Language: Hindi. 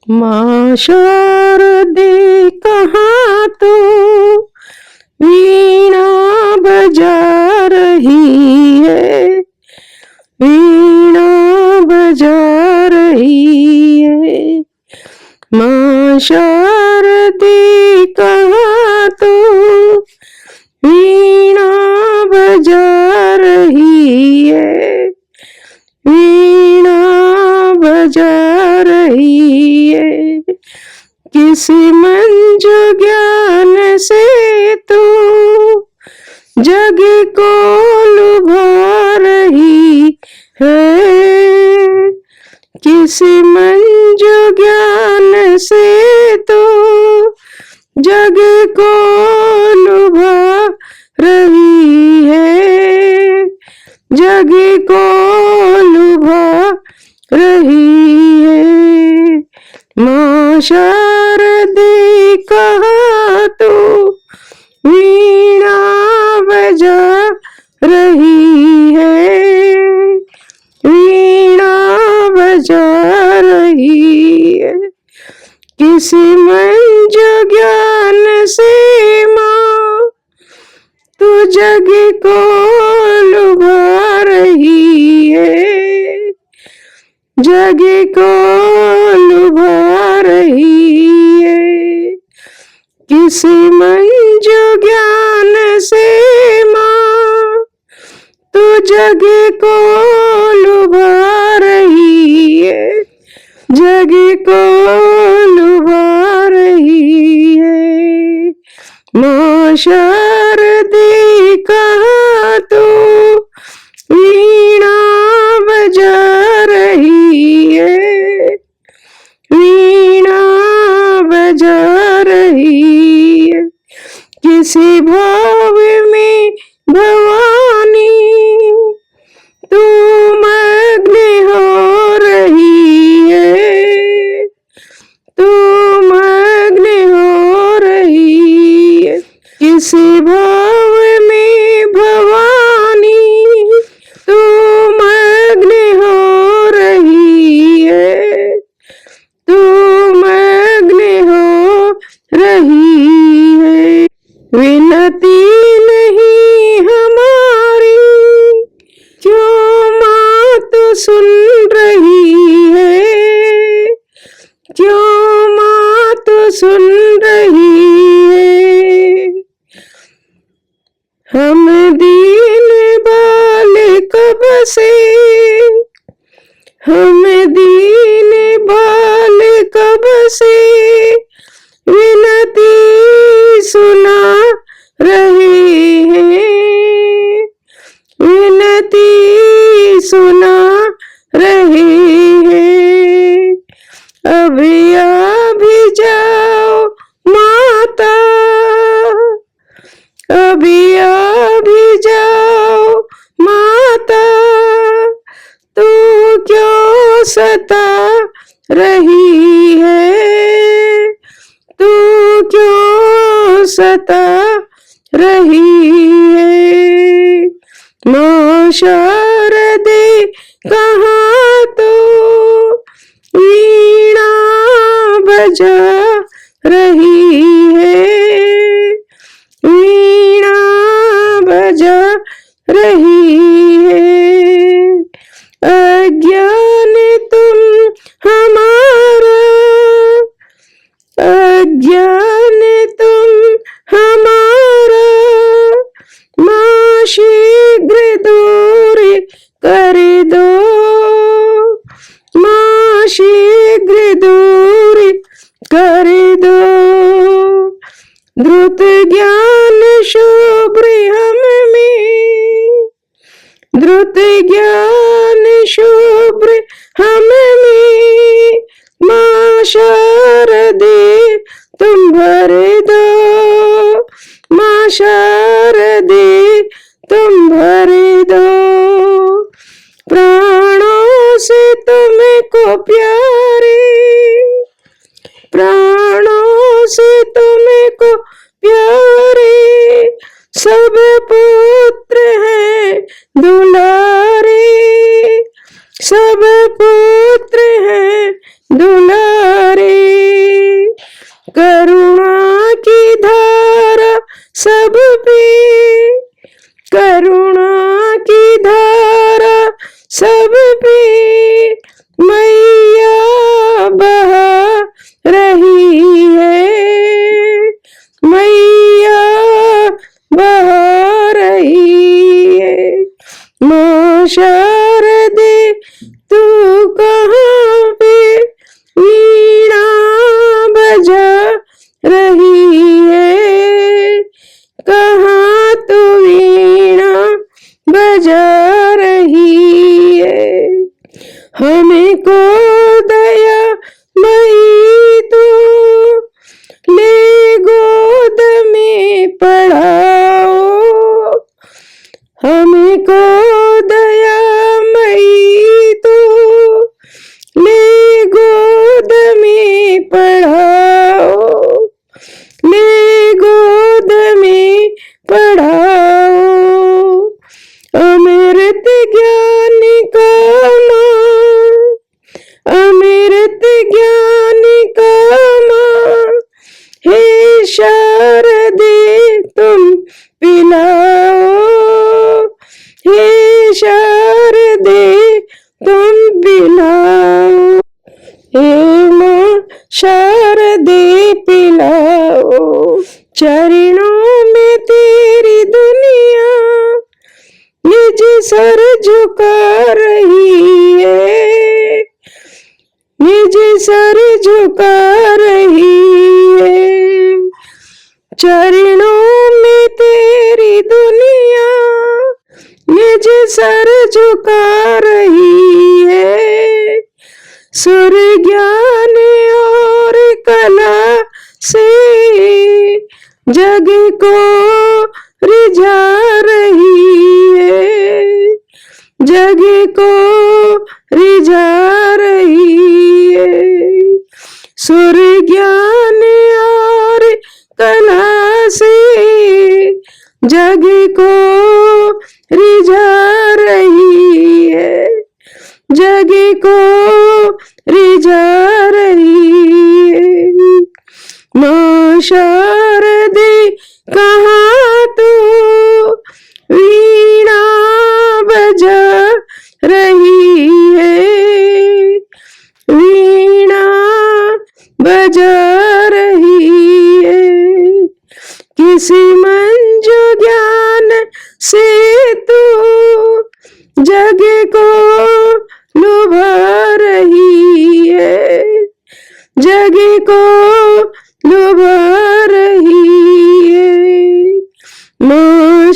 माँ शारदे कहाँ तो वीणा बजा रही है, वीणा बजा रही है। माँ शारदे कहाँ तो वीणा बजा रही है, वीणा बजा रही है। किस मंजू ज्ञान से तू जग को लुभा रही है, किस मंजू ज्ञान से तू जग को लुभा रही है, जग को लुभा रही है। माँ शारदे कहाँ तो वीणा बजा रही है, वीणा बजा रही है। किस मंजू ज्ञान से माँ तू जग को लुभा रही है, जग को लुभा रही है। किस मंजू ज्ञान से माँ तू जग को लुभा रही है, जग को लुभा रही है। माँ शारदे कहाँ तो वीणा बजा रही है, वीणा बजा रही है। किसी भाव में भवानी तू मग्न हो रही है, तू मग्न हो रही है। किसी भाव में भवानी तू मग्न हो रही है, तू मग्न हो रही है। विनती नहीं हमारी क्यों माँ तू सुन रही है, क्यों माँ तू सुन रही है। हम दीन बाल कब से, हम दीन बाल कब से विनती सुना रहे हैं, विनती सुना रहे हैं। अभी अभी जाओ माता, अभी अभी जाओ माता, तू क्यों सता रही है, तू क्यों सता रही है। माँ शारदे कहाँ तो वीणा बजा रही है, वीणा बजा रही है। अज्ञान तुम हमारा, अज्ञान तुम हमारा, माँ शीघ्र दूर कर दो, माँ शीघ्र दूर कर दो। द्रुत ज्ञान शुभ्र हम में, द्रुत ज्ञान शुभ्र हम में, माँ शारदे तुम भर दो, माँ शारदे तुम भर दो। प्राणों से तुमको प्यारे, प्राणों से तुमको प्यारे, सब पुत्र हैं दुलारे, सब पुत्र हैं दुलारे। माँ शारदे तू कहाँ पे वीणा बजा रही है, कहाँ तू वीणा बजा रही है। हमें को दया मई तू ले गोद में पढ़ाओ, हमें को दया मई तू ले गोद में पढ़ाओ, ले गोद में पढ़ाओ। अमृत ज्ञान का माँ, अमृत ज्ञान का माँ, हे शारदे तुम पिलाओ, हे शारदे तुम पिलाओ, हे माँ शारदे पिलाओ। चरणों में तेरी दुनिया निज सर झुका रही है, निज सर झुका रही है। चरणों में तेरी दुनिया निज सर झुका रही है। सुर ज्ञान और कला से जग को रिझा रही है, जग को रिझा रही है। सुर ज्ञान और कला से जग को रिझा रही है, जग को रिझा रही है। माँ शारदे कहाँ तू वीणा बजा रही है, वीणा बजा रही है। किसी मंजू ज्ञान से तू जग को लुभा रही है, जग को लुभा रही है। माँ